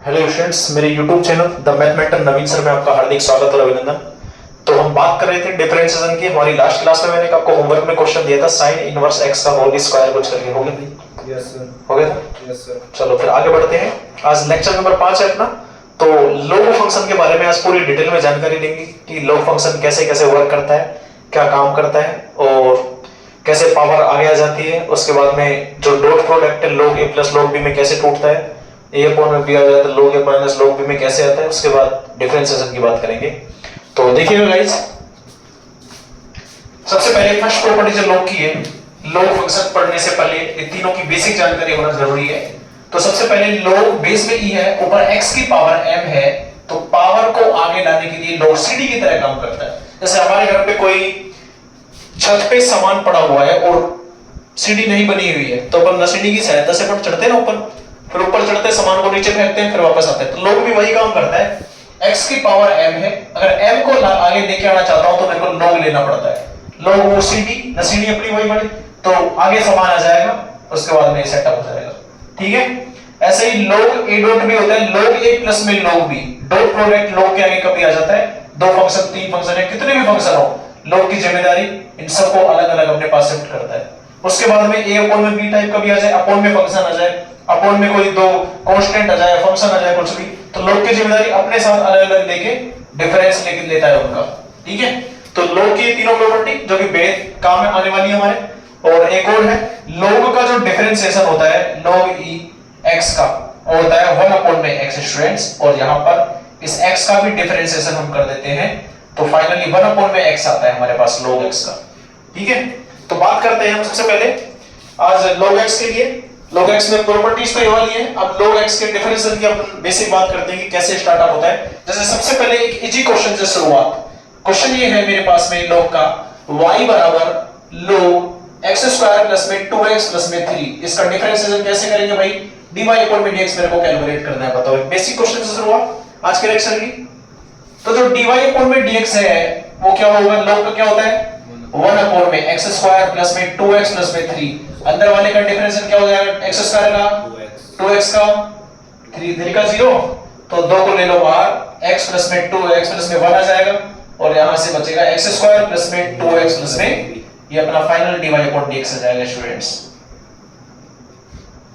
Hello students, मेरे YouTube channel the mathematician Naveen sir में आपका हार्दिक स्वागत और अभिनंदन। तो हम बात कर रहे थे डिफरेंशिएशन की। हमारी लास्ट क्लास में मैंने आपको होमवर्क में क्वेश्चन दिया था sin इनवर्स x का होल स्क्वायर कुछ करके। हो गया भाई? Yes sir. हो गया था? Yes sir. चलो फिर आगे बढ़ते हैं। आज लेक्चर नंबर 5 है अपना। तो लॉग फंक्शन के बारे में आज पूरी डिटेल में जानकारी लेंगे कि लॉग फंक्शन कैसे कैसे वर्क करता है, क्या काम करता है और कैसे पावर आगे आ जाती है। उसके बाद में जो डॉट प्रोडक्ट है log a plus log b में कैसे टूटता है, a अपॉन में b आ जाता है log a minus log b में कैसे आता है। उसके बाद डिफरेंशिएशन की बात करेंगे। तो देखिएगा गाइस, सबसे पहले फर्स्ट प्रॉपर्टी जो log की है, log फंक्शन पढ़ने से पहले इन तीनों की बेसिक जानकारी होना जरूरी है। तो सबसे पहले log बेस में e है, ऊपर x की पावर m है, तो पावर को आगे लाने के लिए log cd की तरह काम करता है। जैसे हमारे घर पे कोई छत पे सामान पड़ा हुआ है और सीढ़ी नहीं बनी हुई है, तो अपन सीढ़ी की सहायता से ऊपर चढ़ते हैं ना, ऊपर फिर ऊपर चढ़ते सामान को नीचे फेंकते हैं, फिर वापस आते हैं। तो log भी वही काम करता है। x की पावर m है, अगर m को आगे लेके आना चाहता हूं तो मेरे को log लेना पड़ता है। log वो सीढ़ी न सीढ़ी अपनी वही बनी, तो आगे सामान आ जाएगा, उसके बाद में सेटअप हो जाएगा। ठीक है, ऐसे ही log a डॉट भी होता है, log a प्लस में log b। Dot product log के आगे कभी आ जाता है। दो फंक्शन, तीन फंक्शन है, कितने भी फंक्शन हो, log की जिम्मेदारी इन सबको अलग अलग अपने पास शिफ्ट करता है। उसके बाद में a अपॉन में b टाइप का भी आ जाए, अपॉन में फंक्शन आ जाए, अपॉन में कोई दो कांस्टेंट आ जाए, फंक्शन आ जाए, कुछ भी, तो log की जिम्मेदारी अपने साथ अलग अलग लेके डिफरेंस लेके लेता है उनका। ठीक है, तो log की तीनों प्रॉपर्टी जो कि बेस काम में आने वाली है हमारे। और एक और है log का जो डिफरेंशिएशन होता है log e x का, वो होता है 1 अपॉन में x स्टूडेंट्स। और यहां पर इस x का भी डिफरेंशिएशन हम कर देते हैं, तो फाइनली 1 अपॉन में x आता है हमारे पास log x का। ठीक है, तो बात करते हैं हम सबसे पहले आज log x के लिए। log x में प्रॉपर्टीज तो ये वाली है। अब log x के डिफरेंशिएशन की अपन बेसिक बात करते हैं कि कैसे स्टार्टअप होता है। जैसे सबसे पहले एक इजी क्वेश्चन से शुरुआत। क्वेश्चन ये है मेरे पास में log का y बराबर log x स्क्वायर प्लस में 2x प्लस में 3, इसका डिफरेंशिएशन कैसे करेंगे भाई? dy अपॉन में dx मेरे को कैलकुलेट करना है। बताओ, बेसिक क्वेश्चन से शुरुआत आज के लेक्चर की। तो जो dy अपॉन में dx है वो क्या होगा? log का क्या होता है? 1 अपॉन में x स्क्वायर प्लस में 2x प्लस में 3। अंदर वाले का डिफरेंशिएशन क्या हो जाएगा? x स्क्वायर का 2x का 3 का 0, तो 2 को ले लो बाहर, x प्लस में 2x प्लस में 1 आ जाएगा, और यहां से बचेगा x स्क्वायर प्लस में 2x प्लस में, ये अपना फाइनल dy अपॉन dx आ जाएगा स्टूडेंट्स।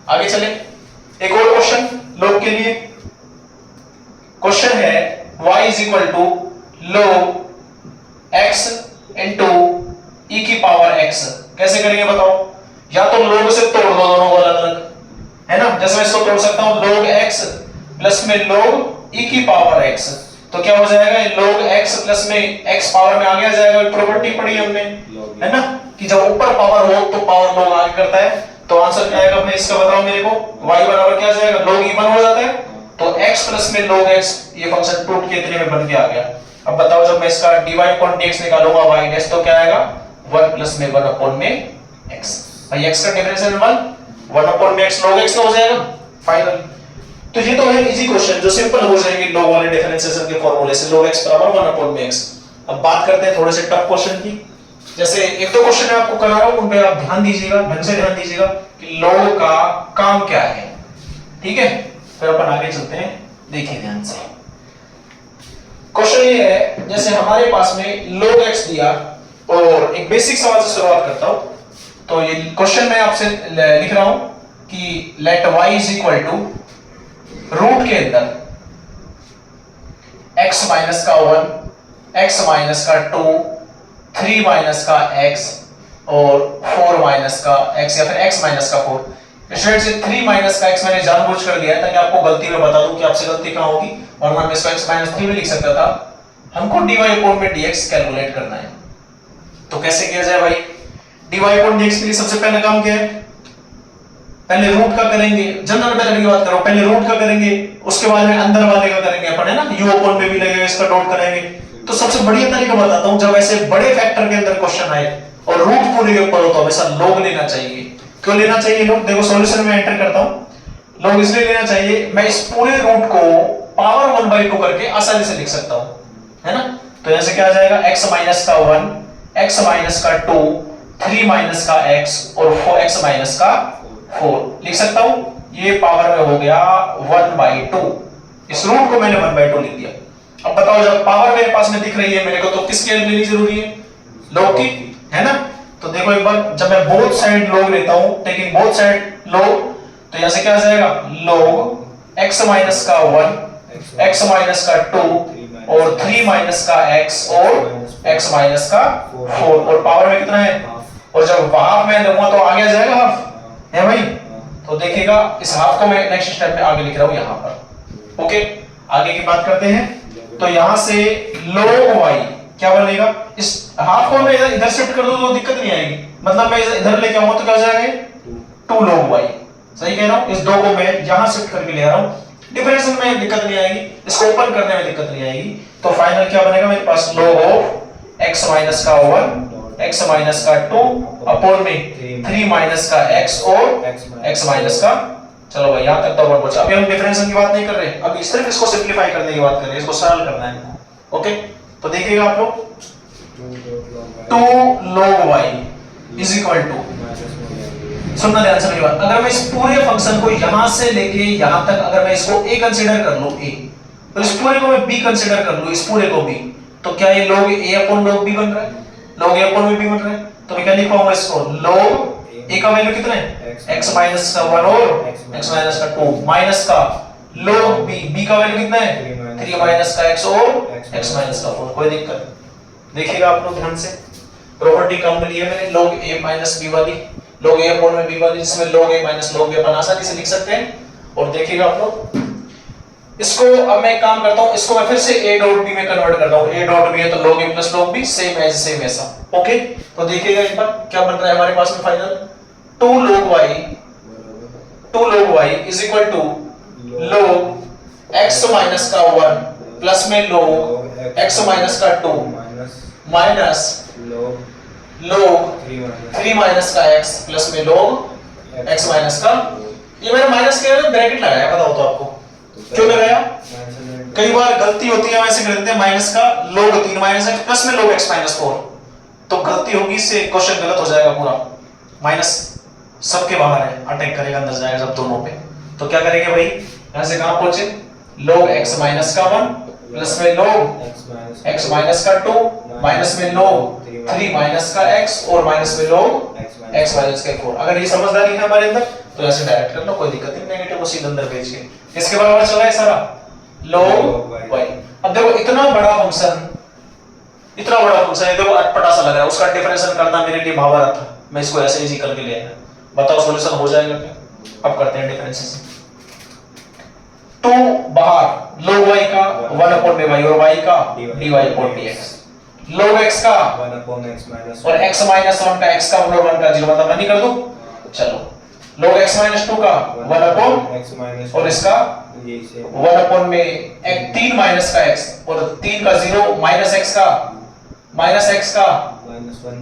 आगे चले, एक और क्वेश्चन log के लिए। क्वेश्चन है y is equal to log x into e की पावर x। कैसे करेंगे बताओ? या तो log से तोड़ दो दोनों को अलग अलग, है ना। जैसे मैं इसको तोड़ सकता हूं log x प्लस में log e की पावर x, तो क्या हो जाएगा? log x प्लस में x पावर में आगे आ जाएगा। प्रॉपर्टी पढ़ी हमने, है ना, कि जब ऊपर पावर हो तो पावर log आगे करता है। तो आंसर क्या आएगा अपने इसका? बताओ मेरे को। y बराबर क्या आ जाएगा? log e 1 हो जाता है, तो x प्लस में log x, ये फंक्शन टूट के इतने में बन के आ गया। अब बताओ, जब मैं इसका dy अपॉन dx निकालूंगा y डैश, तो क्या आएगा? 1 प्लस में 1 अपॉन में x। भाई x का डिफरेंशिएशन 1 अपॉन में x log x हो जाएगा फाइनल। तो ये तो है इजी क्वेश्चन जो सिंपल हो जाएंगे log वाले डिफरेंशिएशन के फार्मूले से, log x बराबर 1 अपॉन में x। अब बात करते हैं थोड़े से टफ क्वेश्चन की। जैसे एक दो क्वेश्चन मैं आपको करा रहा हूं, उन पे आप ध्यान दीजिएगा, ढंग से ध्यान दीजिएगा कि log का काम क्या है। ठीक है, फिर अपन आगे चलते हैं, देखिए ध्यान से। क्वेश्चन ये है, जैसे हमारे पास में log x दिया, और एक बेसिक सवाल से शुरुआत करता हूं। तो ये क्वेश्चन मैं आपसे लिख रहा हूं कि let y is equal to root के अंदर x माइनस का 1, x माइनस का 2, 3 माइनस का x और 4 माइनस का x, या फिर x माइनस का 4। स्टूडेंट्स, 3 माइनस का x मैंने जानबूझ कर दिया है ताकि आपको गलती में बता दूं कि आपसे गलती कहां होगी, वरना मैं इसको x माइनस 3 भी लिख सकता था। हमको dy अपॉन में dx कैलकुलेट करना है, तो कैसे किया जाए भाई? dy अपॉन dx के लिए सबसे पहला काम क्या है? पहले रूट का करेंगे, जनरल मेथड की बात करो, पहले रूट का करेंगे, उसके बाद में अंदर वाले का करेंगे अपन, है ना, u अपॉन में भी लगेगा, इसका डॉट करेंगे। तो सबसे बढ़िया तरीका बताता हूं, जब ऐसे बड़े फैक्टर के अंदर क्वेश्चन आए और रूट पूरे के ऊपर हो तो हमेशा log लेना चाहिए। क्यों लेना चाहिए log? देखो सॉल्यूशन में एंटर करता हूं, log इसलिए लेना चाहिए, मैं इस पूरे रूट को पावर 1/2 करके आसानी से लिख सकता हूं, है ना। तो यहां से क्या आ जाएगा? x माइनस का 1, x माइनस का 2, 3 माइनस का x और 4x माइनस का 4 लिख सकता हूं। ये पावर में हो गया 1/2, इस रूट को मैंने 1/2 लिख दिया। अब बताओ जब पावर मेरे पास में दिख रही है मेरे को, तो किसकी वैल्यू लेनी जरूरी है? log की, है ना? तो देखो एक बार, जब मैं बोथ साइड log लेता हूं, टेकिंग बोथ साइड log, तो यहां से क्या आ जाएगा? log x माइनस का 1, x माइनस का 2 और 3 माइनस का x और x माइनस का 4, और पावर में कितना है? और जब हाफ में लूंगा तो आगे आ जाएगा हाफ, है भाई? तो देखिएगा इस हाफ को मैं नेक्स्ट स्टेप में आगे लिख रहा हूं यहां पर। ओके, आगे की बात करते हैं। तो यहां से log y क्या बनेगा? इस हाफ को मैं इधर शिफ्ट कर दूं तो दिक्कत नहीं आएगी, मतलब मैं इधर लेके आऊंगा तो क्या हो जाएगा? 2 log y। सही कह रहा हूं? इस दो को मैं यहां शिफ्ट करके ले आ रहा हूं, डिफरेंशियल में दिक्कत नहीं आएगी, इसको ओपन करने में दिक्कत नहीं आएगी। तो फाइनल क्या बनेगा मेरे पास? log ऑफ x माइनस का 1, x माइनस का 2 अपॉन में 3 माइनस का x और x माइनस का, चलो भाई यहां तक तो अपन पहुंचे। अभी हम डिफरेंशियल की बात नहीं कर रहे, अभी सिर्फ इसको सिंपलीफाई करने की बात कर रहे हैं, इसको सरल करना है। ओके, तो देखिएगा आप लोग 2 log y is equal to, सुनना ध्यान से मेरी बात, अगर मैं इस पूरे फंक्शन को यहां से लेके यहां तक अगर मैं इसको a कंसीडर कर लूं, a, तो इस पूरे को मैं b कंसीडर कर लूं, इस पूरे को b, तो क्या ये log a upon log b बन रहा है? log a अपॉन b बन रहा है। तो मैं क्या लिख पाऊंगा इसको? log a का वैल्यू कितना है? x माइनस का 1 और x माइनस का 2 माइनस का log b का वैल्यू कितना है? 3 माइनस का x और x माइनस का 4। कोई दिक्कत? देखिएगा आप लोग ध्यान से, प्रॉपर्टी कम ली है मैंने log a माइनस b वाली, log a अपॉन में b वाली, जिसमें log a minus log b अपन आसानी से लिख सकते हैं। और देखिएगा आप लोग इसको, अब मैं एक काम करता हूं, इसको मैं फिर से a डॉट b में कन्वर्ट करता हूं। a डॉट b है तो log a plus log b, same as same ऐसा। ओके, तो देखिएगा एक बार क्या बन रहा है हमारे पास में final, 2 log y is equal to log x minus का 1 प्लस में log x माइनस का 2 माइनस log 3 माइनस का x प्लस में log x माइनस का, ये मैंने माइनस के ब्रैकेट लगाया, पता हो तो आपको क्यों लगाया? कई बार गलती होती है, वैसे कर देते हैं माइनस का log 3 माइनस x प्लस में log x माइनस 4, तो गलती होगी, इससे क्वेश्चन गलत हो जाएगा पूरा। माइनस सबके बाहर है, अटैक करेगा, अंदर जाएगा सब दोनों पे। तो क्या करेंगे भाई, यहां से कहां पहुंचे? log x माइनस का 1 प्लस में log x माइनस का 2 माइनस में log 3 माइनस का x और माइनस में log x माइनस का 4। अगर ये समझदारी है हमारे अंदर तो ऐसे डायरेक्ट कर लो, कोई दिक्कत नहीं, नेगेटिव को सीधे अंदर भेज के। किसके बराबर चला है सारा? log y। अब देखो इतना बड़ा फंक्शन है, देखो अटपटा सा लग रहा है, उसका डिफरेंशियल करना मेरे लिए महाभारत था, मैं इसको ऐसे इजी करके ले आया। बताओ सॉल्यूशन हो जाएगा क्या? अब करते हैं डिफरेंशियल। 2 बाहर log y का 1 अपॉन में y और y का dy upon dx, log x का 1 अपॉन x माइनस और x माइनस 1 का x का मतलब 1 का 0, मतलब नहीं कर दूं? चलो log x माइनस 2 का 1 अपॉन x माइनस और इसका 1 अपॉन में 3 माइनस का x और 3 का 0 माइनस x का माइनस 1।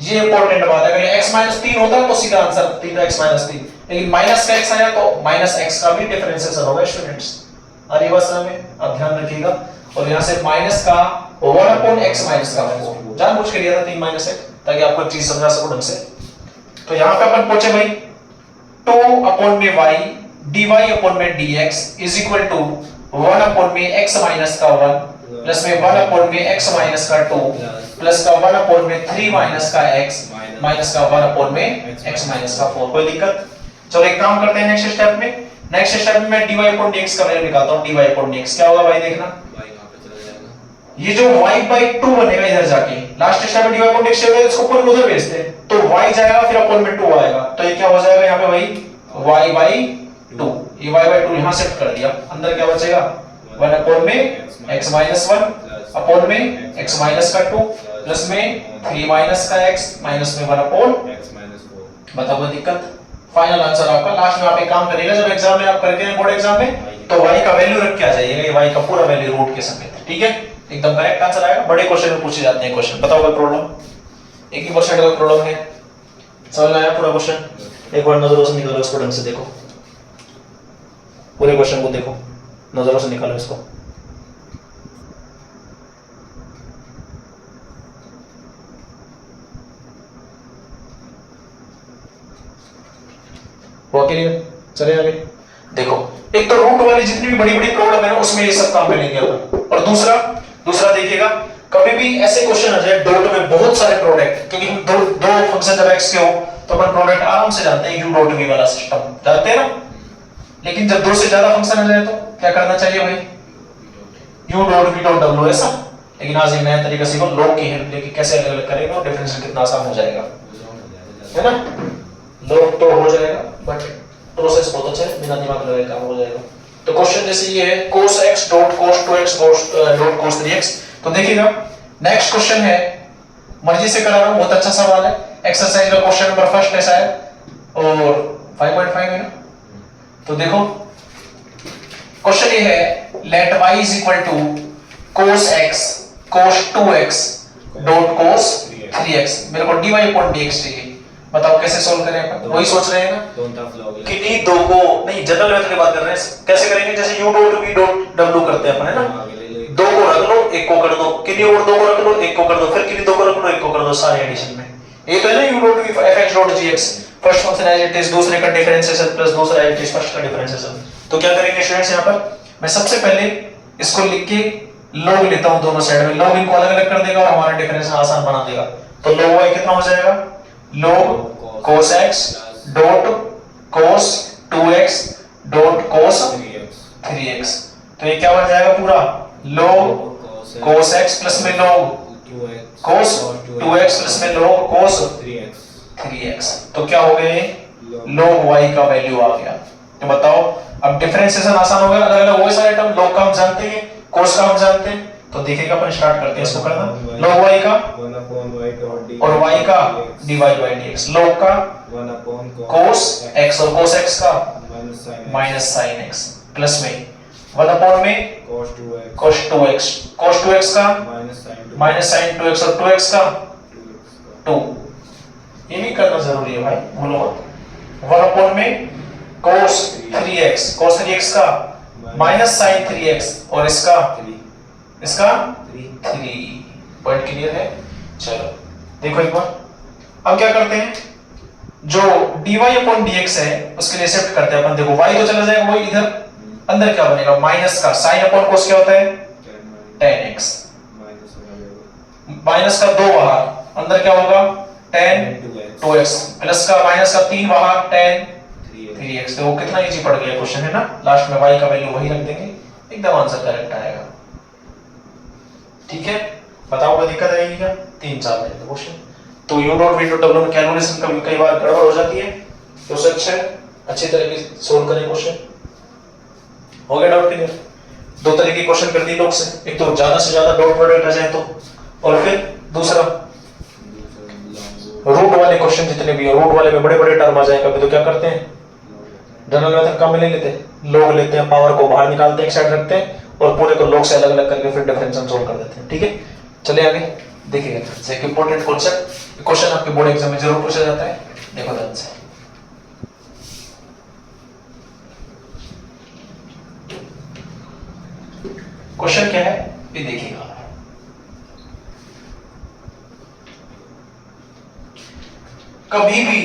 ये इंपॉर्टेंट बात है, अगर x माइनस 3 होता तो सीधा आंसर 3x माइनस 3, लेकिन माइनस का x आया तो माइनस x का भी डिफरेंशिएशन होगा स्टूडेंट्स। आ रही बात समझ में? आप ध्यान रखिएगा। और यहां से माइनस का 1 अपॉन x माइनस का 4 जानबूझ के लिया था 3 माइनस 1 ताकि आपको एक चीज समझा सकूं ढंग से। तो यहां पे अपन पहुंचे भाई 2 अपॉन में y dy अपॉन में dx is equal to 1 upon में x माइनस का 1 प्लस में 1 अपॉन में x माइनस का 2 प्लस का 1 अपॉन में 3 माइनस का x माइनस का 1 अपॉन में x माइनस का 4। कोई दिक्कत? चलो एक काम करते हैं नेक्स्ट स्टेप में। नेक्स्ट स्टेप में मैं dy अपॉन dx का वैल्यू निकालता हूं। dy अपॉन dx क्या होगा भाई, देखना y कहां पे चला जाएगा? ये जो y/2 बनेगा इधर जाके, लास्ट स्टेप में dy अपॉन dx है, इसको ऊपर उधर भेजते हैं तो y जाएगा फिर अपॉन में 2 आएगा, तो ये क्या हो जाएगा यहां पे भाई y/2, ये y/2 यहां शिफ्ट कर दिया, अंदर क्या बचेगा 1 अपॉन में x माइनस 1 अपॉन में x माइनस का 2 प्लस में 3 माइनस का x माइनस में 1 अपॉन x माइनस 4। बताओ कोई दिक्कत? फाइनल आंसर आपका लास्ट में आप एक काम करिएगा, जब एग्जाम में आप करके हैं बोर्ड एग्जाम में, तो y का वैल्यू रख के आ जाइएगा, ये y का पूरा वैल्यू रूट के समेत, ठीक है? एकदम करेक्ट आंसर आएगा। बड़े क्वेश्चन में पूछे जाते हैं क्वेश्चन। बताओ कोई प्रॉब्लम? एक ही क्वेश्चन का कोई प्रॉब्लम है? समझ में आया पूरा क्वेश्चन? एक बार नजरों से निकालो इसको, ढंग से देखो, पूरे क्वेश्चन को देखो, नजरों से निकालो इसको। वो क्लियर? चले आगे। देखो एक तो रूट वाली जितनी भी बड़ी बड़ी प्रॉब्लम है ना उसमें ये सब काम मिलेंगे अपन। और दूसरा देखिएगा, कभी भी ऐसे क्वेश्चन आ जाए डॉट में बहुत सारे प्रोडक्ट, क्योंकि हम दो फंक्शन जब x के हो तो अपन प्रोडक्ट आराम से जानते हैं, u डॉट v वाला सिस्टम जानते हैं ना। लेकिन जब दो से ज्यादा फंक्शन आ जाए तो क्या करना चाहिए भाई, u dot v dot w ऐसा। लेकिन आज एक नया तरीका सीखो, लॉग की हेल्प लेके कैसे अलग अलग करेंगे और डिफरेंशियल कितना आसान हो जाएगा, है ना। लॉग तो हो जाएगा बट प्रोसेस बहुत अच्छा है, बिना दिमाग लगाए काम हो जाएगा। तो क्वेश्चन जैसे ये है cos x dot cos 2x dot cos 3x। तो देखिएगा नेक्स्ट क्वेश्चन है, मर्जी से करा रहा हूं, बहुत अच्छा सवाल है, एक्सरसाइज का क्वेश्चन नंबर फर्स्ट ऐसा है और 5.5 है ना। तो देखो क्वेश्चन ये है let y is equal to cos x cos 2x dot cos 3x। मेरे को dy अपॉन dx चाहिए, बताओ कैसे सोल्व करें अपन, वही सोच रहे हैं ना। किन्हीं दो को नहीं, जनरल मेथड की बात कर रहे हैं, कैसे करेंगे, जैसे u dot v dot w करते हैं अपन, है ना। दो को रख लो, एक को कर दो, किन्हीं और दो को रख लो, एक को कर दो, फिर किन्हीं दो को रख लो, एक को कर दो, सारे एडिशन में। ये तो है ना u dot v fx dot gx, first function as it is, दूसरे का डिफरेंशिएशन प्लस दूसरा एज इट इज फर्स्ट का डिफरेंशिएशन। तो क्या करेंगे स्टूडेंट्स, यहाँ पर मैं सबसे पहले इसको लिख के log लेता हूं दोनों साइड में, log इनको अलग अलग कर देगा और हमारा डिफरेंशिएशन आसान बना देगा। तो log y कितना हो जाएगा, log cos x dot cos 2x dot cos 3x। तो ये क्या बन जाएगा पूरा, log cos x प्लस में log cos 2x प्लस में log cos 3x। तो क्या हो गए, log y का वैल्यू आ गया। तो बताओ अब डिफरेंशिएशन आसान हो गया, अलग अलग वही सारे टर्म, log का हम जानते हैं, cos का हम जानते हैं। तो देखिएगा अपन स्टार्ट करते हैं इसको करना, log y का और y का dy by dx, log का cos x और cos x का माइनस sin x प्लस में 1 अपॉन में cos 2x का माइनस sin 2x और 2x का 2। ये भी करना जरूरी है भाई, भूलो मत। 1 अपॉन में cos 3x का माइनस sin 3x और इसका 3। पॉइंट क्लियर है। चलो देखो एक बार, अब क्या करते हैं, जो dy अपॉन dx है उसके लिए शिफ्ट करते हैं अपन। देखो y तो चला जाएगा, वही इधर अंदर क्या बनेगा, माइनस का sin अपॉन cos क्या होता है, tan x, माइनस का 2 बाहर, अंदर क्या होगा tan 2x प्लस का माइनस का 3 बाहर tan 3x। तो वो कितना इजी पड़ गया क्वेश्चन, है ना। लास्ट में y का वैल्यू वही रख देंगे, एकदम आंसर करेक्ट आएगा। ठीक है, बताओ कोई दिक्कत आएगी क्या, 3-4 मिनट क्वेश्चन। तो u dot v dot w में कैलकुलेशन कभी कई बार गड़बड़ हो जाती है, तो उससे अच्छा है अच्छी तरीके से सोल्व करें क्वेश्चन। हो गया डाउट क्लियर। 2 तरह के क्वेश्चन कर दिए लोग से, एक तो ज्यादा से ज्यादा डॉट प्रोडक्ट आ जाए तो, और फिर दूसरा रूट वाले क्वेश्चन जितने भी है, रूट वाले में बड़े बड़े टर्म आ जाए कभी, तो क्या करते हैं जनरल मेथड काम में ले लेते हैं, log लेते हैं, पावर को बाहर निकालते हैं, एक साइड रखते हैं और पूरे को log से अलग अलग करके फिर डिफरेंशियल सोल्व कर देते हैं। ठीक है, चलिए आगे देखिएगा। एक इंपॉर्टेंट कॉन्सेप्ट, क्वेश्चन आपके बोर्ड एग्जाम में जरूर पूछा जाता है, देखो ध्यान से। क्वेश्चन क्या है ये देखिएगा, कभी भी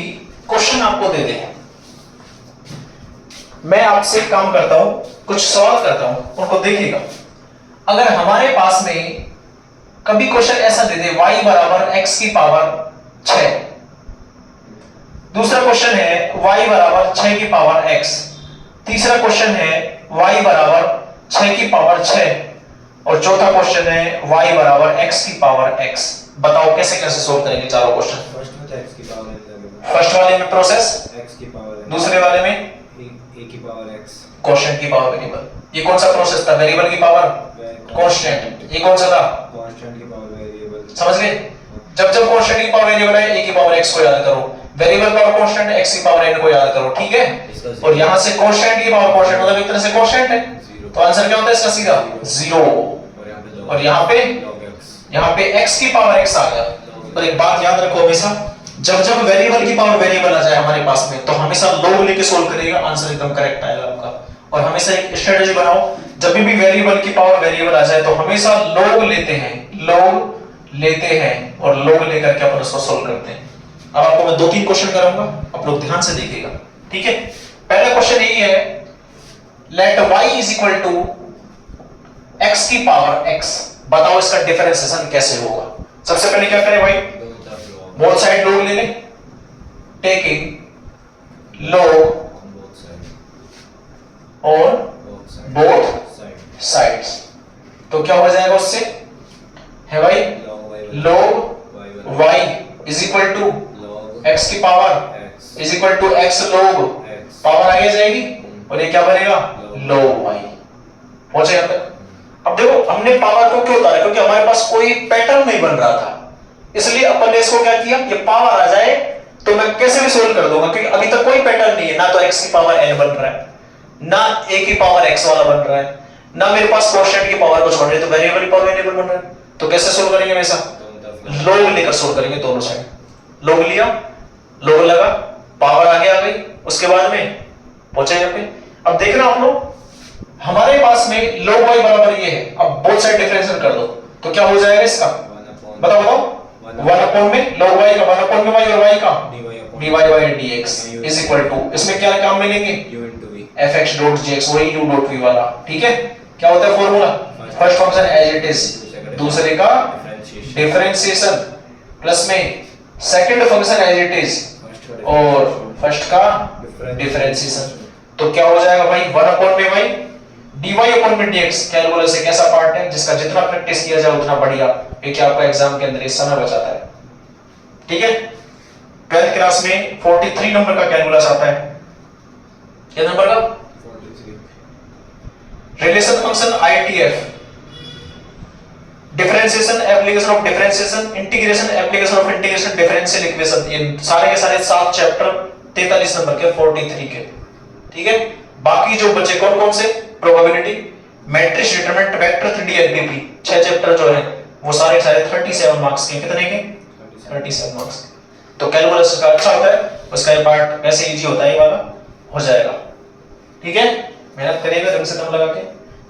क्वेश्चन आपको दे दे, मैं आपसे काम करता हूं, कुछ सवाल करता हूं, उनको देखिएगा। अगर हमारे पास में कभी क्वेश्चन ऐसा दे दे y बराबर x की पावर 6, दूसरा क्वेश्चन है y बराबर 6 की पावर x, तीसरा क्वेश्चन है y बराबर 6 की पावर 6 और चौथा क्वेश्चन है y बराबर x की पावर x। बताओ कैसे कैसे सोल्व करेंगे चारों क्वेश्चन। फर्स्ट वाले में प्रोसेस x की पावर, दूसरे वाले में a की पावर x, क्वेश्चन की पावर वेरिएबल। ये कौन सा प्रोसेस था, वेरिएबल की पावर कांस्टेंट, ये कौन सा था कांस्टेंट की पावर वेरिएबल। समझ गए, जब जब कांस्टेंट की पावर वेरिएबल है a की पावर x को याद करो, वेरिएबल पावर कांस्टेंट है x की पावर n को याद करो। ठीक है, और यहां से कांस्टेंट की पावर कांस्टेंट मतलब एक तरह से कांस्टेंट है, तो आंसर क्या होता है इसका सीधा 0। और यहां पे x की पावर x आ गया। और एक बात याद रखो हमेशा, जब जब वेरिएबल की पावर वेरिएबल आ जाए हमारे पास में, तो हमेशा log लेके सोल्व करिएगा, आंसर एकदम करेक्ट आएगा आपका। और हमेशा एक स्ट्रेटजी बनाओ, जब भी वेरिएबल की पावर वेरिएबल आ जाए तो हमेशा log लेते हैं और log लेकर के अपन उसको सोल्व करते हैं। अब आपको मैं 2-3 क्वेश्चन कराऊंगा, आप लोग ध्यान से देखिएगा। ठीक है, पहला क्वेश्चन यही है, let y is equal to x की पावर x। बताओ इसका डिफरेंशिएशन कैसे होगा। सबसे पहले क्या करें भाई, दोनों तरफ log बोथ साइड log ले लें, टेकिंग log both side और both बोथ साइड्स। तो क्या हो जाएगा उससे, है भाई log y is equal to log x की power x is equal to x log x power आगे जाएगी और ये क्या बनेगा log y। पहुंचे यहां तक। अब देखो हमने पावर को क्यों उतारा, क्योंकि हमारे पास कोई पैटर्न नहीं बन रहा था, इसलिए अपन ने इसको क्या किया, ये पावर आ जाए तो मैं कैसे भी सोल्व कर दूंगा, क्योंकि अभी तक कोई पैटर्न नहीं है, ना तो x की पावर n बन रहा है, ना a की पावर x वाला बन रहा है, ना मेरे पास कोएफिशिएंट की पावर कुछ बन रही है, तो वेरिएबल की पावर वेरिएबल बन रहा है। तो कैसे सोल्व करेंगे हमेशा, दोनों तरफ log लेकर सोल्व करेंगे दोनों साइड। log लिया, log लगा, पावर आगे आ गई, उसके बाद में पहुंचे यहां पे। अब देखना आप लोग, हमारे पास में log y बराबर ये है, अब बोथ साइड डिफरेंशिएट कर दो तो क्या हो जाएगा इसका, बताओ बताओ। 1 अपॉन में log y का 1 अपॉन में y और y का dy by dx is equal to, इसमें क्या काम मिलेंगे u into v fx dot gx, वही u डॉट v वाला, ठीक है। क्या होता है formula, first function as it is, दूसरे का डिफरेंशिएशन प्लस में second function as it is और फर्स्ट का डिफरेंशिएशन। तो क्या हो जाएगा भाई 1 अपॉन में y dy अपॉन में dx। कैलकुलस एक ऐसा पार्ट है जिसका जितना प्रैक्टिस किया जाए उतना बढ़िया, ये क्या आपका एग्जाम के अंदर इस समय बचाता है, ठीक है। 12th क्लास में 43 नंबर का कैलकुलस आता है, क्या नंबर का, 43 relation function ITF, differentiation application of differentiation, integration application of integration, differential equation, ये सारे के सारे 7 चैप्टर 43 नंबर के 43 के, ठीक है। बाकी जो बचे कौन कौन से, probability, matrix, determinant, vector, 3D LPP, 6 chapter जो है वो सारे 37 मार्क्स के, कितने के 37 मार्क्स के। तो कैलकुलस का अच्छा होता है, उसका ये पार्ट वैसे इजी होता है, ये वाला हो जाएगा, ठीक है। मेहनत करिएगा ढंग से दम लगा के।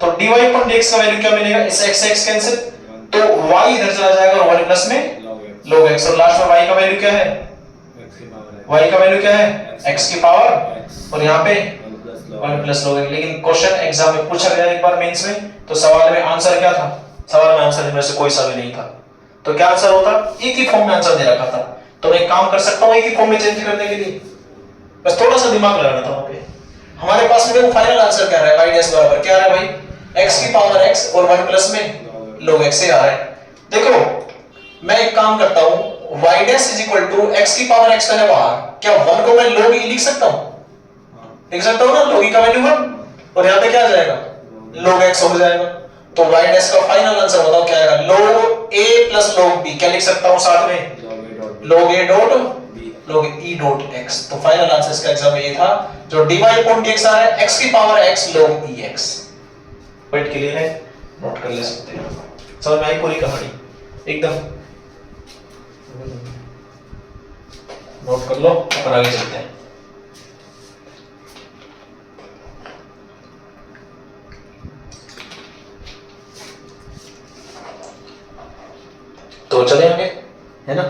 तो dy अपॉन dx का वैल्यू क्या मिलेगा, इस x कैंसिल, तो y इधर चला जाएगा और 1 प्लस में log x, और लास्ट में y का वैल्यू क्या है, y का वैल्यू क्या है x की पावर, और यहाँ पे 1 प्लस log x। लेकिन क्वेश्चन एग्जाम में पूछा गया एक बार मेंस में, तो सवाल में आंसर क्या था, सवाल में आंसर में से कोई सा भी नहीं था, तो क्या आंसर होता, एक ही फॉर्म में आंसर दे रखा था। तो मैं एक काम कर सकता हूं एक ही फॉर्म में चेंज करने के लिए, बस थोड़ा सा दिमाग लगाना था वहां पे। हमारे पास में फाइनल आंसर क्या रहा है, y' बराबर क्या आ रहा है भाई, x की पावर x और 1 प्लस में log x से आ रहा है। देखो मैं एक काम करता हूं, y' is equal to x की पावर x का है बाहर, क्या 1 को मैं log e लिख सकता हूं, लिख सकता हूं ना, log e का वैल्यू 1 और यहां पे क्या आ जाएगा log x हो जाएगा। तो y' का फाइनल आंसर बताओ क्या आएगा, log a plus log b, क्या लिख सकता हूं साथ में log a dot log e dot x। तो फाइनल आंसर इसका एग्जाम में ये था, जो dy अपॉन dx आ रहा है x की power x log e x। Wait के लिए है, नोट कर ले सकते हैं, समझ में आई पूरी कहानी एकदम, नोट कर लो और आगे चलते हैं। तो चले आगे, है ना,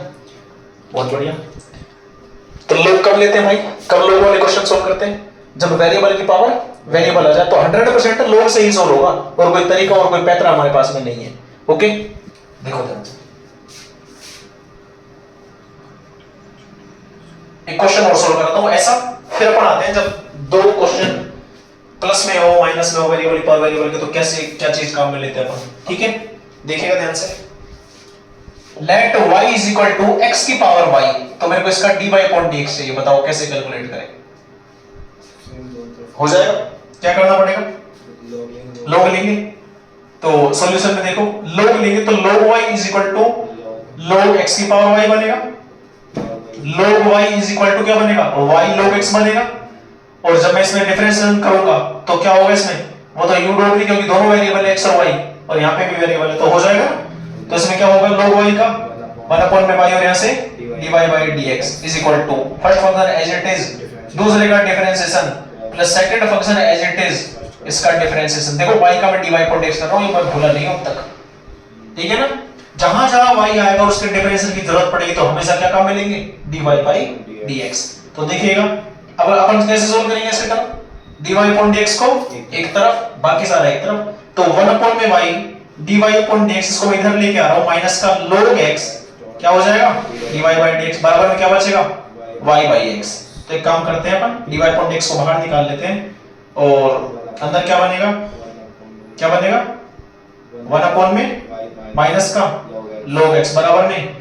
बहुत बढ़िया। तो लोग कब लेते हैं भाई, कब लोग वाले क्वेश्चन सॉल्व करते हैं, जब वेरिएबल की पावर वेरिएबल आ जाए, तो 100% लोग से ही सॉल्व होगा, और कोई तरीका और कोई पैतरा हमारे पास में नहीं है। ओके देखो ध्यान से, एक क्वेश्चन और सॉल्व करता हूं ऐसा, फिर अपन आते हैं जब दो क्वेश्चन प्लस में हो माइनस में हो वेरिएबल की पावर वेरिएबल के, तो कैसे क्या चीज काम में लेते हैं अपन, ठीक है। देखिएगा ध्यान से, let y is equal to x की पावर y, तो मेरे को इसका dy अपॉन dx चाहिए, बताओ कैसे कैलकुलेट करें, हो जाएगा, क्या करना पड़ेगा, log लेंगे, तो सॉल्यूशन में देखो log लेंगे तो log y is equal to log x की पावर y बनेगा, log y is equal to क्या बनेगा, y log x बनेगा, और जब मैं इसमें डिफरेंशिएशन करूंगा तो क्या होगा इसमें, वो तो u डॉट v, क्योंकि दोनों वेरिएबल है x और y, और यहाँ पे भी वेरिएबल है, तो हो जाएगा। तो इसमें क्या होगा log y का 1 अपॉन में y, और यहाँ से dy by dx is equal to first function as it is, दूसरे का differentiation plus second function as it is, इसका डिफरेंशिएशन। देखो y का मैं dy अपॉन dx कर रहा हूं, ये मैं भूला नहीं हूं अब तक, ठीक है ना। जहां जहां y आएगा उसके डिफरेंशिएशन की जरूरत पड़ेगी तो हमेशा क्या काम मिलेंगे dy by dx। तो देखिएगा अब अपन कैसे सोल्व करेंगे इसके टर्म, dy upon dx को एक तरफ, बाकी सारा एक तरफ, तो 1 upon में y dy upon dx, इसको मैं इधर लेके आ रहा हूं, माइनस का log x क्या हो जाएगा, dy by dx बराबर में क्या बचेगा, y by x। तो एक काम करते हैं अपन, dy upon dx को बाहर निकाल लेते हैं और अंदर क्या बनेगा, क्या बनेगा, 1 upon में माइनस का log x बराबर में,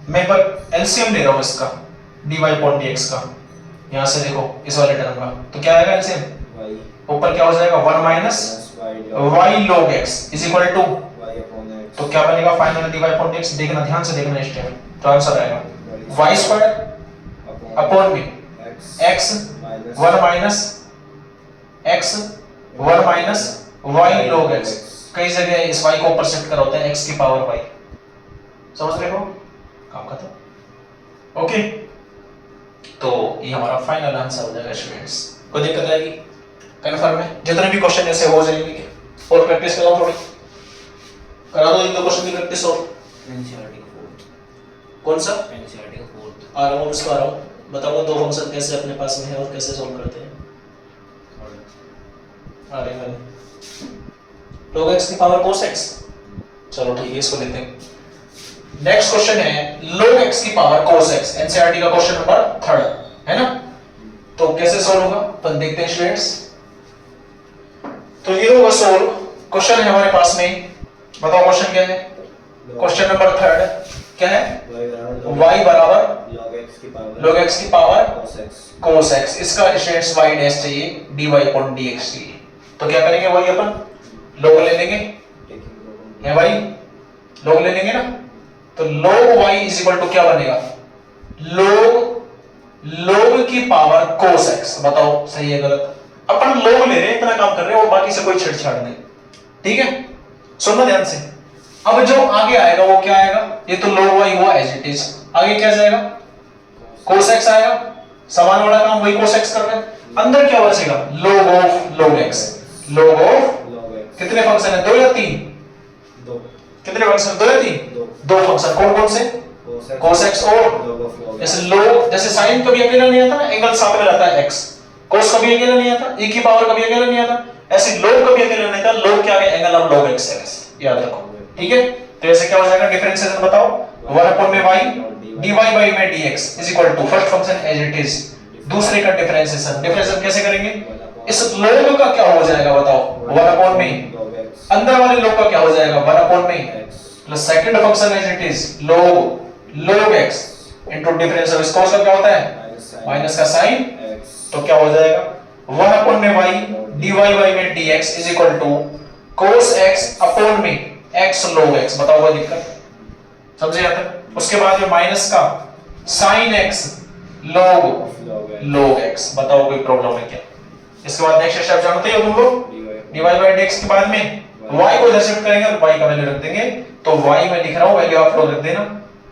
मैं पर एलसीएम ले रहा हूं इसका dy upon dx का, यहां से देखो इस वाले टर्म का, तो क्या आएगा एलसीएम, ऊपर क्या हो जाएगा 1 minus y log x is equal to, तो क्या बनेगा फाइनल dy upon dx, देखना ध्यान से देखना इस टाइम, तो आंसर आएगा y स्क्वायर अपॉन में x 1 minus x 1 minus y log x, कई जगह इस y को ऊपर शिफ्ट करा होता है x की पावर y, समझ रहे हो, काम खत्म। ओके, तो ये हमारा फाइनल आंसर हो जाएगा स्टूडेंट्स। कोई दिक्कत आएगी कंफर्म है, जितने भी क्वेश्चन ऐसे हो जाएंगे और प्रैक्टिस कराओ, थोड़ी करा दो, एक दो क्वेश्चन की प्रैक्टिस और एनसीईआरटी का फोर्थ, कौन सा एनसीईआरटी का फोर्थ आ रहा हूँ, इसको आ रहा हूँ, बताओ दो फंक्शन कैसे अपने पास में है और कैसे सॉल्व करते हैं। आ रहे हैं log x की पावर cos x, चलो ठीक है इसको लेते हैं। नेक्स्ट क्वेश्चन है log x की पावर cos x, एनसीईआरटी का क्वेश्चन नंबर 3 है ना, तो कैसे सॉल्व होगा अपन देखते हैं स्टूडेंट्स। तो ये होगा सॉल्व, क्वेश्चन है हमारे पास में, बताओ क्वेश्चन क्या है, क्वेश्चन नंबर 3 क्या है, y बराबर log x की पावर cos x, इसका स्टूडेंट्स y डैश चाहिए dy upon dx चाहिए, तो क्या करेंगे वही अपन log ले लेंगे, है भाई log ले लेंगे ना, तो log y is equal to क्या बनेगा, log की पावर cos x, बताओ सही है गलत, अपन log ले रहे हैं इतना काम कर रहे हैं और बाकी से कोई छेड़छाड़ नहीं, ठीक है, सुनना ध्यान से। अब जो आगे आएगा वो क्या आएगा, ये तो log y हुआ एज इट इज, आगे क्या जाएगा cos x आएगा, समान वाला काम वही cos x कर रहे हैं, अंदर क्या बचेगा log of log x, log of कितने फंक्शन है, 2 या 3, कितने फंक्शन, 2 या 3, दो फंक्शन, कौन कौन से, cos x और जैसे log, जैसे sin कभी अकेला नहीं आता ना, एंगल सामने रहता है x, cos कभी अकेला नहीं आता, e की पावर कभी अकेला नहीं आता, ऐसे log कभी अकेला नहीं आता, log क्या है एंगल ऑफ log x है, याद रखो, ठीक है। तो ऐसे क्या हो जाएगा, डिफरेंशिएशन बताओ, 1 upon में y dy by में dx is equal to first function as it is, दूसरे का डिफरेंशिएशन, डिफरेंशिएशन कैसे करेंगे, इस log का क्या हो जाएगा बताओ, 1 upon में, अंदर वाले log का क्या हो जाएगा 1 upon में, plus second function as it is log x into difference of इसका उसका क्या होता है माइनस का साइन, तो क्या हो जाएगा 1 upon में y dy by में dx is equal to cos x upon में x log x, बताओ कोई दिक्कत, समझे यहाँ तक। उसके बाद में माइनस का sin x log x, बताओ कोई प्रॉब्लम है क्या। इसके बाद नेक्स्ट स्टेप जानते हो तुम लोग, dy by dx के बाद में y को इधर शिफ्ट करेंगे और y का वैल्यू रख देंगे, तो y में लिख रहा हूं वैल्यू आप लोग रख देना,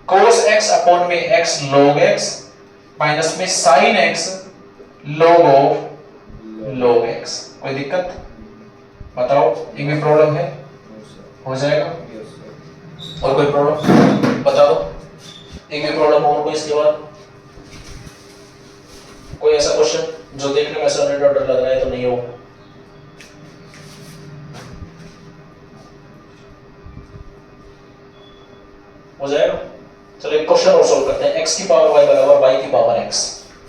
cos x अपॉन में x log x माइनस में sin x log x, कोई दिक्कत बताओ, एक भी प्रॉब्लम है, हो जाएगा, और कोई प्रॉब्लम बता दो, एक भी प्रॉब्लम और कोई इसके बाद कोई ऐसा क्वेश्चन जो देखने में ऐसा डर लग रहा है तो नहीं होगा, हो जाएगा। चलो एक क्वेश्चन और सॉल्व करते हैं, x की पावर y बराबर y की पावर x,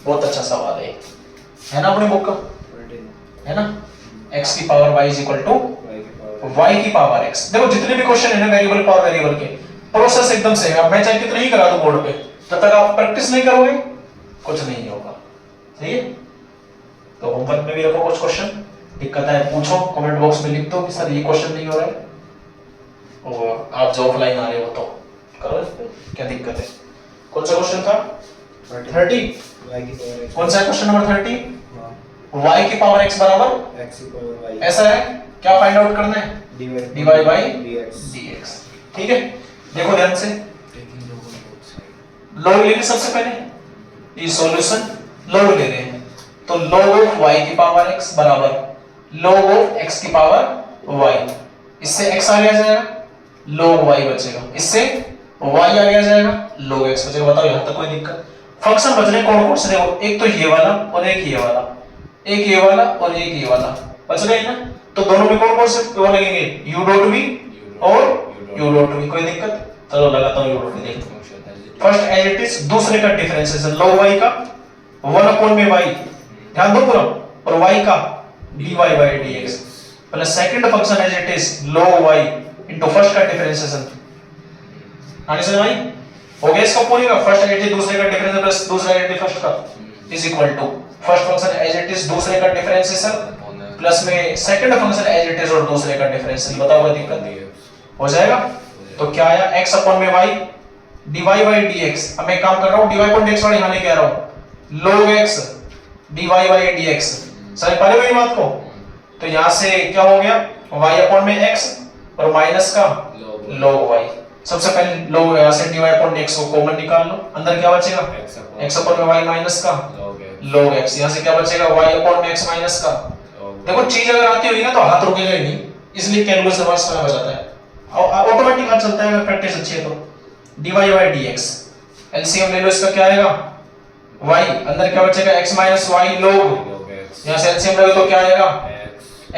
बहुत अच्छा सवाल है ना अपनी बुक का, है ना, x की power y is equal to y की पावर x। देखो जितने भी क्वेश्चन है ना वेरिएबल पावर वेरिएबल के, प्रोसेस एकदम सेम है, अब मैं चाहे कितना ही करा दूं बोर्ड पे, जब तक आप प्रैक्टिस नहीं करोगे कुछ नहीं होगा, सही है। तो होमवर्क में भी रखो कुछ क्वेश्चन, दिक्कत है पूछो, कमेंट बॉक्स में लिख दो कि सर ये क्वेश्चन नहीं हो रहा है, और आप जो ऑफलाइन आ रहे हो तो करो, क्या दिक्कत है। कौन सा क्वेश्चन था 30, कौन सा क्वेश्चन नंबर 30, y की पावर x बराबर x की पावर y, ऐसा है, क्या फाइंड आउट करना है, dy by dx, ठीक है। देखो ध्यान से, log लेंगे सबसे पहले, ये सॉल्यूशन log ले रहे हैं, तो log ऑफ y की पावर x बराबर log ऑफ x की पावर y, इससे x आ गया जाएगा, log y बचेगा, इससे y आ गया जाएगा, log x बचेगा। बताओ यहां तक कोई दिक्कत, फंक्शन बच रहे कौन कौन से, देखो एक तो ये वाला और एक ये वाला, एक ये वाला और एक ये वाला बच गए ना। तो दोनों में कौन कौन से वो लगेंगे, u डॉट v और u डॉट v। कोई दिक्कत? चलो लगाता हूं u डॉट v। देखो फर्स्ट एज इट इज, दूसरे का डिफरेंशिएशन log y का 1 अपॉन में y, ध्यान दो पूरा, और y का dy by dx plus second function as it is log y into first का डिफरेंशिएशन। आगे से भाई हो गया इसका पूरी का फर्स्ट एज इट इज दूसरे का डिफरेंशिएशन प्लस दूसरा एज इट इज फर्स्ट का is equal to first function as it is दूसरे का डिफरेंशिएशन प्लस में second function as it is और दूसरे का डिफरेंशियल। बताओ कोई दिक्कत नहीं हो जाएगा। तो क्या आया x अपॉन में y dy by dx। अब मैं काम कर रहा हूं dy अपॉन dx वाला यहां लेके आ रहा हूं log x dy by dx। समझ पा रहे हो मेरी बात को? तो यहां से क्या हो गया y अपॉन में x और माइनस का log y। सबसे पहले log यहां से dy अपॉन dx को कॉमन निकाल लो, अंदर क्या बचेगा x अपॉन में y माइनस का log x। यहां से क्या बचेगा y अपॉन में x माइनस का। देखो चीज अगर आती होगी ना तो हाथ रुकेगा ही नहीं, इसलिए कैलकुलस रिवर्स करना बजाता है और ऑटोमेटिक हाथ चलता है अगर प्रैक्टिस अच्छी है तो। dy by dx एलसीएम ले लो, इसका क्या आएगा y, अंदर क्या बचेगा x माइनस y log, यहां से एलसीएम ले लो तो क्या आएगा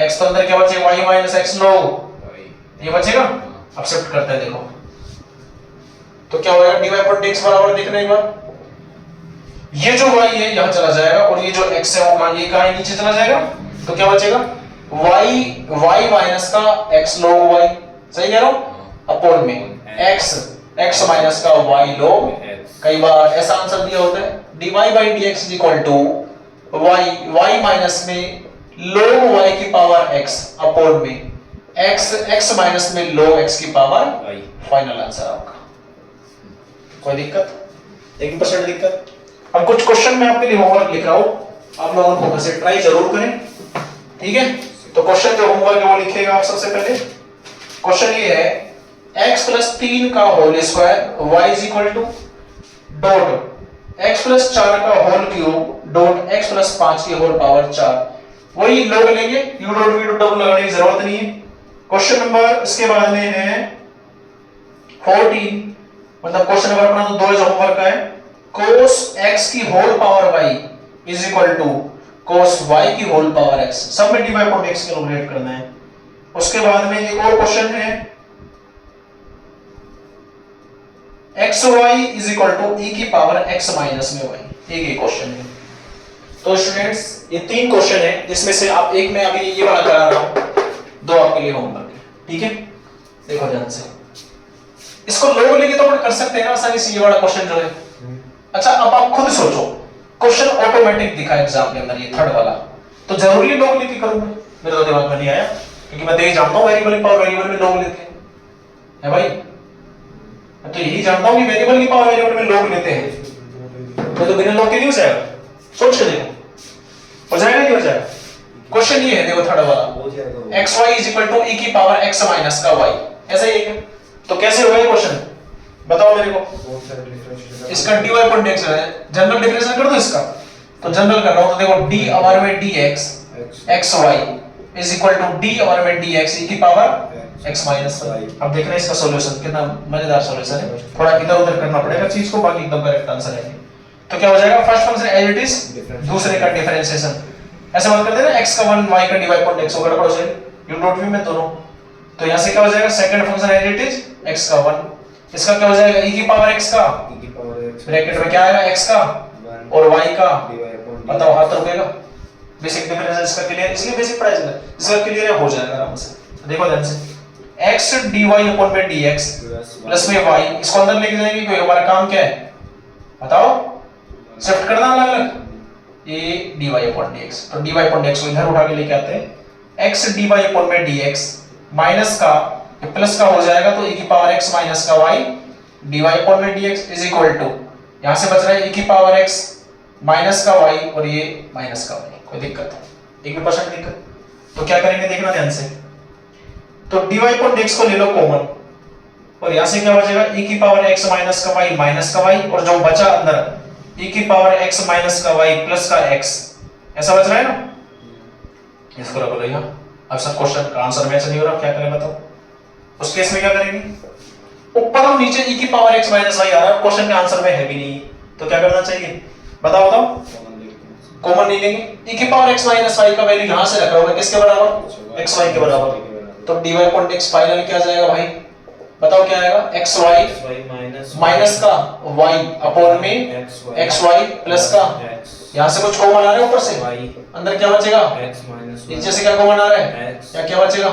x, तो अंदर क्या बचेगा y माइनस x log, ये बचेगा। अब शिफ्ट करते हैं, देखो तो क्या होगा dy by dx बराबर दिख रहा है एक बार, ये जो y है यहां चला जाएगा और ये जो x है वो कहां, ये कहां नीचे चला जाएगा। तो क्या बचेगा y माइनस का x log y, सही कह रहा हूं, अपॉन में x माइनस का y log। कई बार ऐसा आंसर दिया होता है dy by dx is equal to y minus में log y की पावर x अपॉन में x माइनस में log x की पावर y। फाइनल आंसर आपका। कोई दिक्कत? 1% दिक्कत। अब कुछ क्वेश्चन मैं आपके लिए होमवर्क लिख रहा हूं, आप लोगों को घर से ट्राई जरूर करें, ठीक है। तो क्वेश्चन जो होमवर्क है वो लिखिएगा आप। सबसे पहले क्वेश्चन ये है x प्लस 3 का whole square y is equal to dot x plus 4 का whole cube dot x plus 5 की होल पावर 4। वही लोग लेंगे, u डॉट v डॉट लगाने की जरूरत नहीं है। क्वेश्चन नंबर इसके बाद में है 14, मतलब क्वेश्चन नंबर अपना तो 2 होमवर्क का है। cos x की whole power y is equal to cos y की होल पावर x, सब में dy अपॉन x कैलकुलेट करना है। उसके बाद में एक और क्वेश्चन है xy is equal to e की पावर x माइनस में y, एक क्वेश्चन है। तो स्टूडेंट्स ये 3 क्वेश्चन है, जिसमें से आप एक में अभी ये वाला करा रहा हूं, 2 आपके लिए होमवर्क है, ठीक है। देखो ध्यान से, इसको लोग लेके तो अपन कर सकते हैं ना आसानी से, ये वाला क्वेश्चन जो है। अच्छा अब आप खुद सोचो, क्वेश्चन ऑटोमेटिक दिखा एग्जाम के अंदर ये थर्ड वाला, तो जरूरी लोग लेके करूंगा, मेरे तो दिमाग में नहीं आया, क्योंकि मैं तो यही जानता हूं वेरिएबल की पावर वेरिएबल में लोग लेते हैं भाई। मैं तो यही जानता हूं कि वेरिएबल की पावर वेरिएबल में लोग लेते हैं, तो बिना लोग के नहीं हो जाएगा। सोच के देखो हो जाएगा नहीं हो जाएगा। क्वेश्चन ये है, देखो थर्ड वाला xy is equal to e की पावर x माइनस का y, ऐसा ही है। तो कैसे होगा ये क्वेश्चन बताओ मेरे को। इसका dy अपॉन dx है, जनरल डिफरेंशियल कर दो इसका, तो जनरल कर रहा हूं तो देखो d ओवर में dx xy is equal to d over में dx e की पावर x माइनस y। अब देख रहे हैं इसका सॉल्यूशन कितना मजेदार सॉल्यूशन है, थोड़ा इधर उधर करना पड़ेगा चीज को, बाकी एकदम करेक्ट आंसर है। तो क्या हो जाएगा, first function as it is, दूसरे का डिफरेंशिएशन, ऐसे मत कर देना x का 1 y का dy अपॉन dx होगा, गड़बड़ हो जाएगी, u डॉट v में दोनों। तो यहां से क्या हो जाएगा, second function as it is x का 1, इसका क्या हो जाएगा e की पावर x का, ब्रैकेट में क्या आएगा x का और y का, बताओ हाथ रुकेगा। बेसिक डिफरेंशियल इसका क्लियर, इसलिए बेसिक पढ़ाई चल रहा है, इसका क्लियर है, हो जाएगा आराम से। तो देखो ध्यान से, x dy अपॉन में dx प्लस में y, इसको अंदर लेके जाएंगे, क्योंकि हमारा काम क्या है बताओ, शिफ्ट करना अलग अलग, ये dy अपॉन dx, तो dy अपॉन dx को इधर उठा के लेके आते हैं, x dy अपॉन में dx माइनस का प्लस का हो जाएगा, तो e की पावर x माइनस का y dy अपॉन में dx इज इक्वल टू, यहां से बच रहा है e की पावर x माइनस का y और ये माइनस का y। कोई दिक्कत है, 1% दिक्कत। तो क्या करेंगे देखना ध्यान से, तो dy अपॉन dx को ले लो कॉमन, और यहां से क्या बचेगा e की पावर x माइनस का y माइनस का y, और जो बचा अंदर e की पावर x माइनस का y प्लस का x, ऐसा बच रहा है ना, इसको रख लो यहां। अब सब क्वेश्चन का आंसर मैच नहीं हो रहा, क्या करें बताओ। उस केस में क्या करेंगे, ऊपर और नीचे e की पावर x माइनस y आ रहा है, क्वेश्चन के आंसर में है भी नहीं, तो क्या करना चाहिए बताओ बताओ। कॉमन नहीं लेंगे, e की पावर x माइनस y का वैल्यू यहां से रख रहा हूं मैं किसके बराबर, xy के बराबर, तो dy अपॉन dx फाइनल क्या जाएगा भाई, बताओ क्या आएगा, xy माइनस का y अपॉन में xy प्लस का, यहां से कुछ कॉमन आ रहा है ऊपर से, अंदर क्या बचेगा, नीचे से क्या कॉमन आ रहा है, या क्या बचेगा,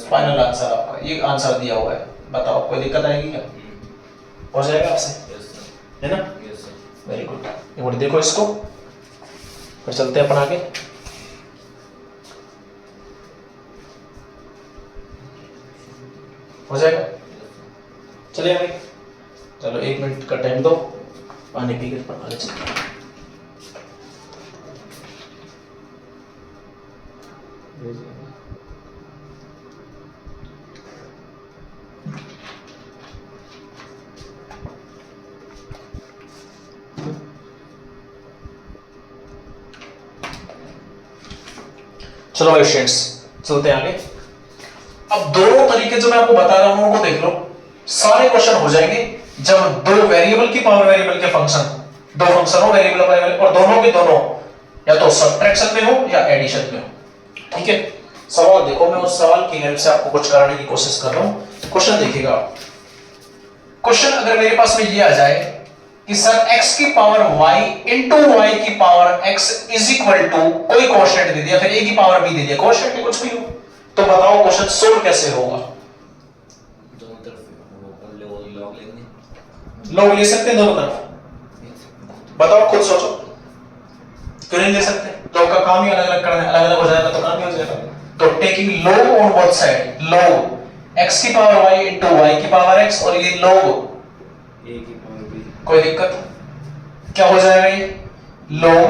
फाइनल आंसर आपका ये आंसर दिया हुआ है। बताओ कोई दिक्कत आएगी क्या, हो जाएगा आपसे, है ना, वेरी गुड। एक बार देखो इसको, फिर चलते हैं अपन आगे। हो जाएगा, चलिए भाई, चलो 1 मिनट का टाइम दो, पानी पी के अपन आगे चलते हैं। चलो भाई स्टूडेंट्स, चलते हैं आगे। अब दोनों तरीके जो मैं आपको बता रहा हूं उनको देख लो, सारे क्वेश्चन हो जाएंगे जब दो वेरिएबल की पावर वेरिएबल के फंक्शन, दो फंक्शन हो वेरिएबल वेरिएबल और दोनों के दोनों या तो सब्ट्रैक्शन में हो या एडिशन में हो। ठीक है, सवाल देखो, मैं उस सवाल की हेल्प से आपको कुछ कराने की कोशिश कर रहा हूं। क्वेश्चन देखिएगा, क्वेश्चन अगर मेरे पास में ये आ जाए कि सर x की पावर y इंटू वाई की power x is equal to कोई कांस्टेंट दे दिया, फिर a की पावर b दे दिया, कांस्टेंट में कुछ भी हो, तो बताओ क्वेश्चन सोल्व कैसे होगा। दोनों तरफ लॉग लेंगे, लॉग ले सकते हैं दोनों तरफ, बताओ खुद सोचो, क्यों नहीं ले सकते, लॉग का काम ही अलग अलग करना है, अलग अलग हो जाएगा तो काम ही हो जाएगा। तो taking log on both side, log x की पावर y इंटू y की पावर x और ये लॉग a की पावर b, कोई दिक्कत, क्या हो जाएगा ये, log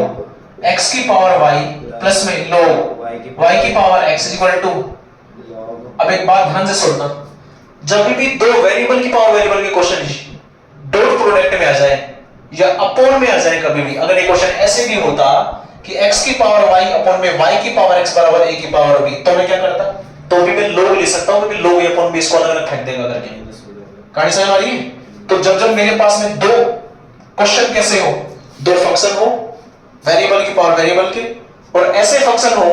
x की पावर y प्लस में log y की power x is equal to. अब एक बात ध्यान से सुनना, जब भी दो वेरिएबल की पावर वेरिएबल के क्वेश्चन डॉट प्रोडक्ट में आ जाए या अपॉन में आ जाए, कभी भी अगर ये क्वेश्चन ऐसे भी होता कि x की पावर y अपॉन में y की पावर x बराबर a की पावर b, तो मैं क्या करता, तो भी मैं log ले सकता हूं, क्योंकि log a अपॉन b इसको अलग अलग फेंक देगा करके, कहानी समझ आ रही है। तो जब जब मेरे पास में दो क्वेश्चन कैसे हो, दो फंक्शन हो वेरिएबल की पावर वेरिएबल के, और ऐसे फंक्शन हो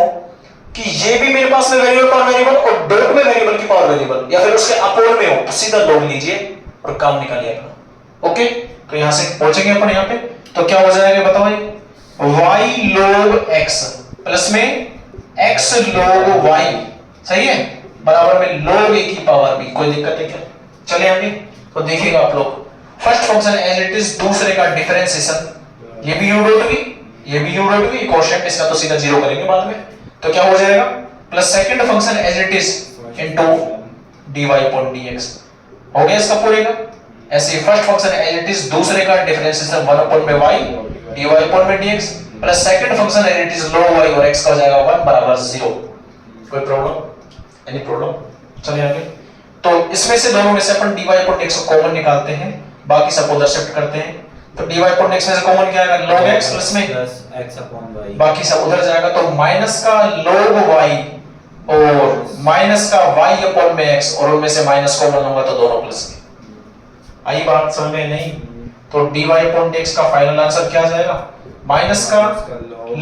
कि ये भी मेरे पास में वेरिएबल पावर वेरिएबल और डॉट में वेरिएबल की पावर वेरिएबल, या फिर उसके अपोन में हो, तो सीधा लॉग लीजिए और काम निकालिए अपना। ओके, तो यहां से पहुंचेंगे अपन यहां पे, तो क्या हो जाएगा बताओ भाई, y log x प्लस में x log y, सही है, बराबर में log a की पावर b, कोई दिक्कत है क्या, चले आगे। तो देखिएगा आप लोग, first function as it is, दूसरे का डिफरेंशिएशन, ये भी u डॉट v, ये भी u डॉट v, कोशेंट इसका तो सीधा जीरो करेंगे बाद में, तो क्या हो जाएगा, plus second function as it is into dy upon dx, हो गया इसका पूरे का। ऐसे first function as it is, दूसरे का डिफरेंशिएशन 1 अपॉन में y dy अपॉन में dx, plus second function as it is log y और x का हो जाएगा 1 बराबर 0। कोई प्रॉब्लम, एनी प्रॉब्लम, चलिए आगे। तो इसमें से दोनों में से अपन dy अपॉन dx को कॉमन निकालते हैं, बाकी सब उधर शिफ्ट करते हैं, तो dy अपॉन dx में से कॉमन क्या आएगा, log x प्लस में x अपॉन y, बाकी सब उधर जाएगा, तो माइनस का log y और माइनस का y अपॉन में x, और उनमें से माइनस कॉमन होगा तो दोनों प्लस के। आई बात समझ में नहीं, तो dy अपॉन dx का फाइनल आंसर क्या आ जाएगा, माइनस का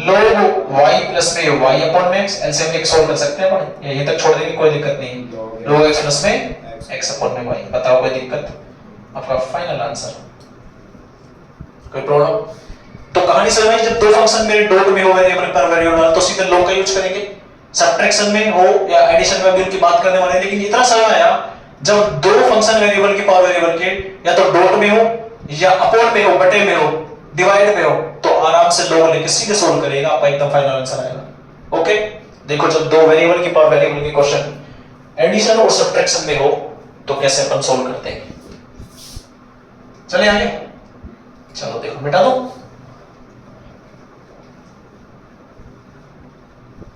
log y प्लस में y अपॉन में x, एलसीएम लेके सॉल्व कर सकते हैं अपन, यहीं तक छोड़ देंगे, कोई दिक्कत नहीं, log x प्लस में x अपॉन में y, बताओ कोई दिक्कत, आपका फाइनल आंसर, कोई प्रॉब्लम। तो कहानी समझ में, जब दो फंक्शन मेरे डॉट में हो वेरिएबल पर वेरिएबल, तो सीधे log का यूज करेंगे, सब्ट्रैक्शन में हो या एडिशन में भी उनकी बात करने वाले हैं, लेकिन इतना समझ आया, जब दो फंक्शन वेरिएबल की पावर वेरिएबल के या तो डॉट में हो या अपॉन में हो, बटे में हो, डिवाइड में हो, तो आराम से log लेके सीधे सोल्व करेगा, आपका एकदम फाइनल आंसर आएगा। ओके, देखो जब दो वेरिएबल की पावर वेरिएबल के क्वेश्चन एडिशन और सब्ट्रैक्शन में हो तो कैसे अपन सोल्व करते हैं। चलिए आगे, चलो देखो मिटा दो,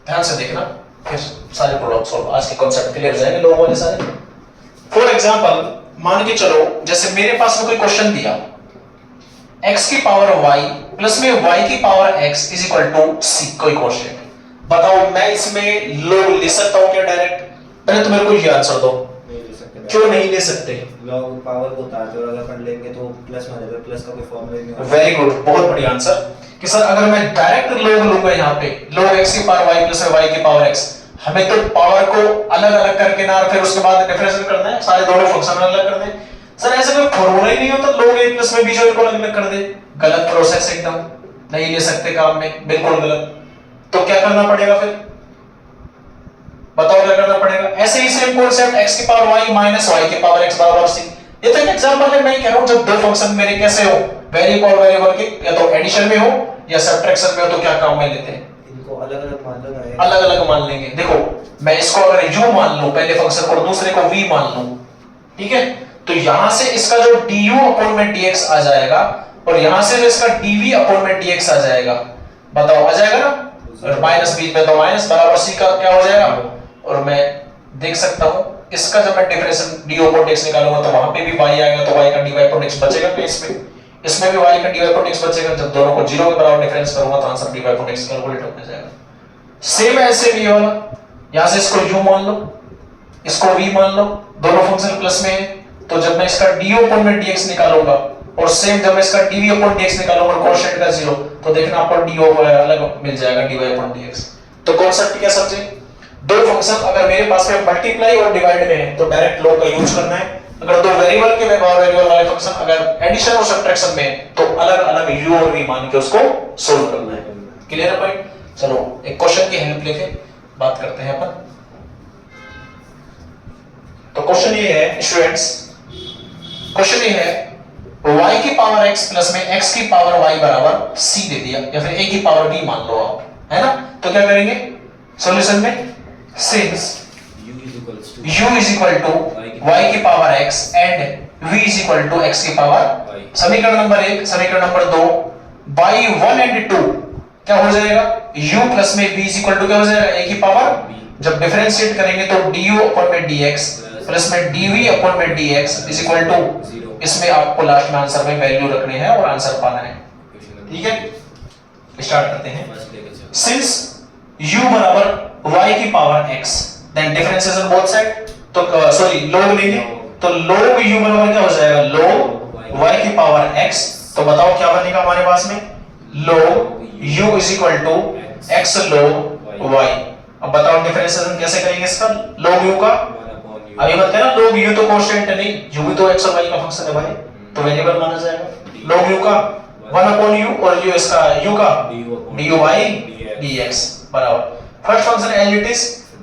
ध्यान से देखना, फिर सारे प्रॉब्लम सॉल्व, आज के कॉन्सेप्ट क्लियर हो जाएंगे लोगों वाले सारे। फॉर एग्जांपल मान के चलो, जैसे मेरे पास में कोई क्वेश्चन दिया, x की पावर y प्लस में y की power x is equal to c, कोई क्वेश्चन, बताओ मैं इसमें log ले सकता हूं क्या डायरेक्ट, पहले तो मेरे को ये आंसर दो, क्यों नहीं ले सकते? log पावर को उतारते और अगर कर लेंगे तो प्लस में आ जाएगा, प्लस का कोई फॉर्मूला ही नहीं होगा। वेरी गुड, बहुत बढ़िया आंसर। कि सर अगर मैं डायरेक्ट log लूंगा यहाँ पे log x की पावर y प्लस y की पावर x, हमें तो पावर को अलग अलग करके ना फिर उसके बाद डिफरेंशिएट करना है, सारे दोनों फंक्शन अलग करने हैं। सर ऐसे कोई फॉर्मूला ही नहीं होता log a प्लस में बीच वाले को अलग कर दे, गलत प्रोसेस एकदम, नहीं ले सकते काम में, बिल्कुल गलत। तो क्या करना पड़ेगा फिर बताओ, क्या करना पड़ेगा? ऐसे ही सेम कॉन्सेप्ट x की पावर y माइनस y की पावर x बराबर c। ये तो एक एग्जांपल है, मैं कह रहा हूं जब दो फंक्शन मेरे कैसे हो, वेरिएबल वेरिएबल के या तो एडिशन में हो या सब्ट्रैक्शन में हो, तो क्या काम में लेते हैं, इनको अलग-अलग मान लेना है। अलग-अलग मान लेंगे। देखो मैं इसको अगर u मान लूं पहले फंक्शन को, दूसरे को v मान लूं, ठीक है, तो यहां से इसका जो du अपॉन में dx आ जाएगा और यहां से जो इसका dv अपॉन में dx आ जाएगा, बताओ आ जाएगा ना, और माइनस बीच में तो माइनस बराबर c का क्या हो जाएगा, और मैं देख सकता हूं इसका जब मैं डिफरेंशियल du अपॉन dx निकालूंगा तो वहां पे भी y आएगा, तो y का dy अपॉन dx बचेगा, तो इसमें भी y का dy अपॉन dx बचेगा। जब दोनों को 0 के बराबर डिफरेंस करूंगा तो answer dy upon dx calculate हो जाएगा। सेम ऐसे भी वाला, यहां से इसको u मान लो, इसको v मान लो, दोनों फंक्शन प्लस में है, तो जब मैं इसका du अपॉन में dx निकालूंगा और सेम जब मैं इसका dv अपॉन dx निकालूंगा कांस्टेंट का 0, तो देखना आपको du अलग मिल जाएगा dy अपॉन dx। तो कॉन्सेप्ट क्या समझे? दो फंक्शन अगर मेरे पास में मल्टीप्लाई और डिवाइड में है तो डायरेक्ट लॉग का यूज करना है। अगर दो वेरिएबल के वेरिएबल वाले फंक्शन अगर एडिशन और सब्ट्रैक्शन में है तो अलग-अलग u और v मान के उसको सोल्व करना है। क्लियर है पॉइंट? चलो एक क्वेश्चन की हेल्प लेके बात करते हैं अपन। तो क्वेश्चन ये है स्टूडेंट्स, क्वेश्चन ये है y की पावर x प्लस में x की पावर y बराबर c दे दिया या फिर a की पावर b मान लो आप, है ना? तो क्या करेंगे सॉल्यूशन में, since u is equal to y की power x and v is equal to x की पावर, समीकरण नंबर 1 समीकरण नंबर 2 by 1 and 2 क्या हो जाएगा, u प्लस में v is equal to क्या हो जाएगा, a की पावर, जब डिफरेंशिएट करेंगे तो du अपॉन में dx प्लस में dv अपॉन में dx is equal to, इसमें आपको लास्ट में आंसर में वैल्यू रखनी है और आंसर पाना है। ठीक है, स्टार्ट करते हैं। सिंस u बराबर y की power x, then differentiation both side, तो सॉरी log लेंगे, तो log u बराबर क्या हो जाएगा, log y की पावर x। तो बताओ क्या बनेगा हमारे पास में, log u is equal to x log y। अब बताओ डिफरेंशिएशन कैसे करेंगे इसका, log u का, अभी बताते हैं ना log u तो कांस्टेंट है, नहीं u भी तो x और y का फंक्शन है भाई, तो वेरिएबल माना जाएगा। log u का 1 अपॉन u और u इसका u का du by dx बराबर first function as it is,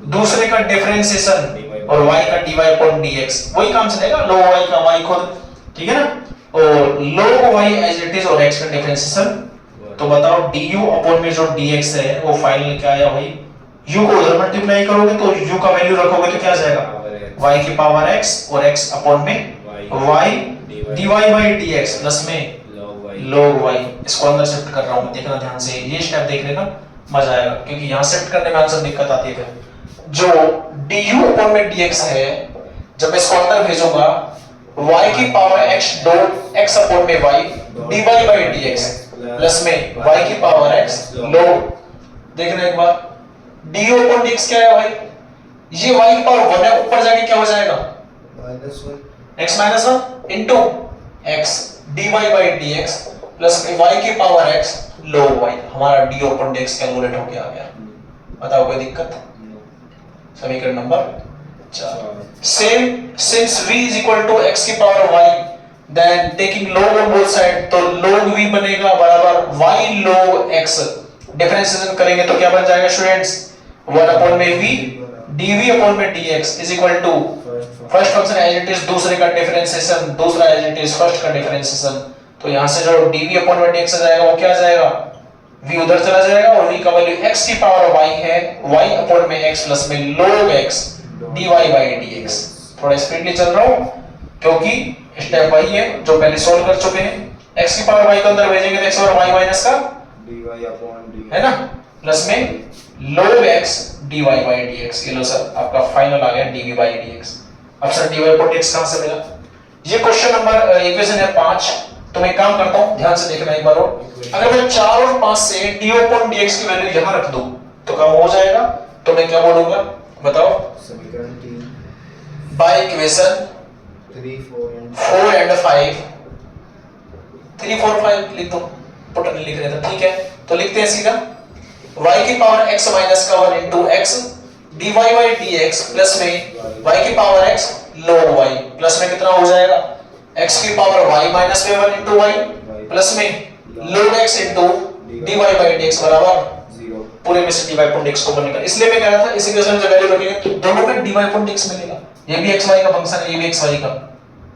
दूसरे का डिफरेंशिएशन और y का dy अपॉन dx, वही काम चलेगा, log y का y खुद, ठीक है ना, और log y as it is और x का डिफरेंशिएशन। तो बताओ du अपॉन में जो dx है वो फाइनल क्या आया भाई, u को उधर मल्टीप्लाई करोगे तो u का वैल्यू रखोगे तो क्या आ जाएगा, y की पावर x और x अपॉन में y dy by dx plus में log y। इसको अंदर शिफ्ट कर रहा हूं, देखना ध्यान से, ये स्टेप देख लेना, मजा आएगा, क्योंकि यहां शिफ्ट करने में आंसर दिक्कत आती है। फिर जो du अपॉन में dx है, जब इसको अंदर भेजूंगा y की power x dot x upon में y dy by dx plus में y की पावर x log, देखना एक बार du अपॉन dx क्या है भाई, ये y की पावर 1 है, ऊपर जाके क्या हो जाएगा x minus 1 into x dy by dx plus में y की पावर x log y। हमारा du अपॉन dx कैलकुलेट होके आ गया। बताओ कोई दिक्कत? समीकरण number 4, same since v is equal to x की power y, then taking log on both side, तो log v बनेगा बराबर y log x। डिफरेंशिएशन करेंगे तो क्या बन जाएगा स्टूडेंट्स, 1 अपॉन में v dv अपॉन में dx is equal to first function as it is, दूसरे का डिफरेंशिएशन, दूसरा एज इट इज फर्स्ट का डिफरेंशिएशन। तो यहां से जो dv अपॉन में dx आ जाएगा वो क्या आ जाएगा, v उधर चला जाएगा और v का वैल्यू x की पावर y है, y अपॉन में x प्लस में log x dy by dx। थोड़ा स्पीडली चल रहा हूं क्योंकि स्टेप वही है जो पहले सॉल्व कर चुके हैं। x की पावर y को अंदर भेजेंगे तो x और y माइनस का dy अपॉन dy है ना, प्लस में log x dy by dx। ये लो सर आपका फाइनल आ गया dv by dx। अब सर dy अपॉन dx कहां से मिला, ये क्वेश्चन नंबर इक्वेशन है 5। तो मैं काम करता हूं, ध्यान से देखना एक बार और, अगर मैं 4 और 5 से du अपॉन dx की वैल्यू यहां रख दूं तो काम हो जाएगा। तो मैं क्या बोलूंगा बताओ, समीकरण 3 बाय इक्वेशन 3 4 एंड 4 एंड 5 3 4 5 लिख दो, पुट नहीं लिख रहे थे, ठीक है। तो लिखते हैं सीधा y की पावर x माइनस का 1 into x dy by dx plus में y की power x log y plus में कितना हो जाएगा x की पावर y माइनस में 1 into y प्लस में log x into dy by dx बराबर 0। पूरे में से dy upon dx को निकाल, इसलिए मैं कह रहा था इस इक्वेशन में जब वैल्यू रखेंगे तो दोनों में dy upon dx मिलेगा। ये भी xy का फंक्शन है, ये भी xy का।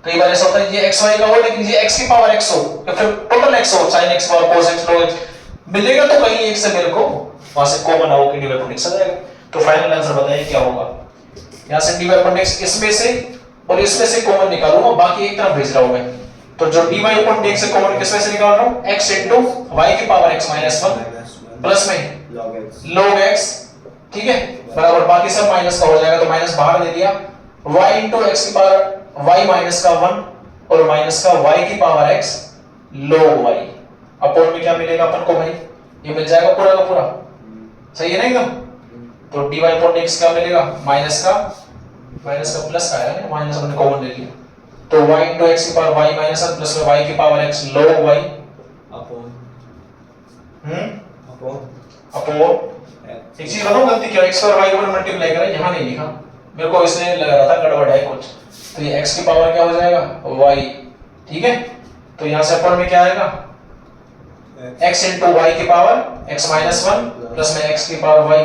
कई बार ऐसा होता है ये xy का हो लेकिन ये x की पावर x हो या फिर टोटल x हो, sin x power cos x log x मिलेगा तो कहीं एक से मेरे को वहां से कॉमन आओ कि dy upon dx आ जाएगा। तो फाइनल आंसर बताइए क्या होगा। यहां से dy upon dx इसमें से और इसमें से कॉमन निकालूंगा, बाकी एक तरफ भेज रहा हूं मैं। तो जो dy upon dx से कॉमन किसमें से निकाल रहा हूं x into y की पावर x minus 1 प्लस में log x, ठीक है, बराबर बाकी सब माइनस का हो जाएगा तो माइनस बाहर दे दिया y into x की पावर y माइनस का 1 और माइनस का y की power x log y upon में क्या मिलेगा अपन को भाई, ये मिल जाएगा पूरा का पूरा, सही है ना एकदम। तो dy upon dx क्या मिलेगा माइनस का प्लस का है ना, माइनस हमने कॉमन ले लिया तो y into x की पावर y माइनस 1 प्लस में y की power x log y upon upon एक चीज बताऊं गलती क्या, x और y को मल्टीप्लाई करा यहां नहीं लिखा, मेरे को इसलिए लग रहा था गड़बड़ है कुछ। तो ये x की पावर क्या हो जाएगा y, ठीक है। तो यहां से अपॉन में क्या आएगा x into y की पावर x minus 1 प्लस में x की पावर y,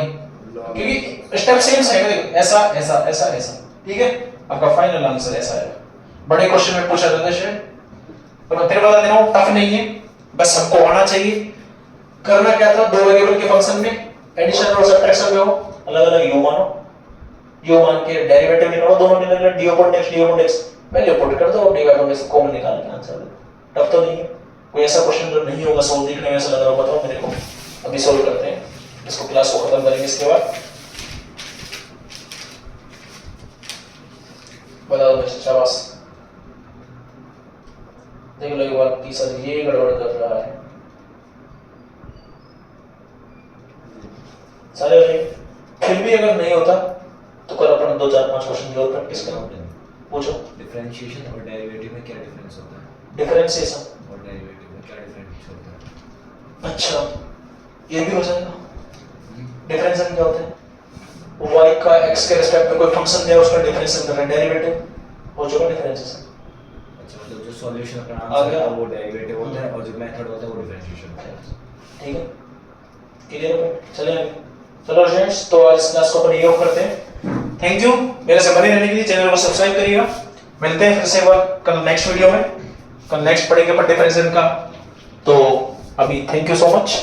क्योंकि स्टेप सेम है ऐसा ऐसा ऐसा ऐसा, ठीक है। आपका फाइनल आंसर ऐसा है। बड़े क्वेश्चन में पूछा जाता है तो मैं फिर बता दे रहा हूं, टफ नहीं है, बस हमको आना चाहिए। करना क्या था, दो वेरिएबल के फंक्शन में एडिशन और सब्ट्रैक्शन में हो अलग अलग u मानो, u मान के डेरिवेटिव निकालो, दोनों निकाल dy upon dx value put कर दो, dy upon dx कॉमन निकाल के आंसर। टफ तो नहीं है, कोई ऐसा क्वेश्चन जो नहीं होगा सोल्व देखने में ऐसा लग रहा हो बताओ मेरे को। अभी सोल्व करते हैं इसको, क्लास को खत्म करेंगे इसके बाद बताओ बच्चे, शाबाश। देख लो एक बार तीसरा ये गड़बड़ कर रहा है सारे भाई, फिर भी अगर नहीं होता तो कल अपन 2 4 5 क्वेश्चन की और प्रैक्टिस करेंगे। पूछो। डिफरेंशिएशन और डेरिवेटिव में क्या डिफरेंस होता है? डिफरेंशिएशन और डेरिवेटिव में क्या डिफरेंस होता है? अच्छा ये भी हो जाएगा। डिफरेंशिएशन क्या होता है, y का x के रिस्पेक्ट में कोई फंक्शन दिया उसका डिफरेंशिएशन करना, डेरिवेटिव हो चुका डिफरेंशिएशन। अच्छा मतलब जो सॉल्यूशन अपना आ आंसर गया। है वो डेरिवेटिव होता है और जो मेथड होता है वो डिफरेंशिएशन होता है। ठीक है, क्लियर। चले आगे, चलो फ्रेंड्स, तो आज इस क्लास को अपन ये करते हैं। थैंक यू मेरे से बने रहने के लिए, चैनल को सब्सक्राइब करिएगा। मिलते हैं फिर से कल नेक्स्ट वीडियो में, कल नेक्स्ट पढ़ेंगे अपन डिफरेंशिएशन का। तो अभी थैंक यू सो मच।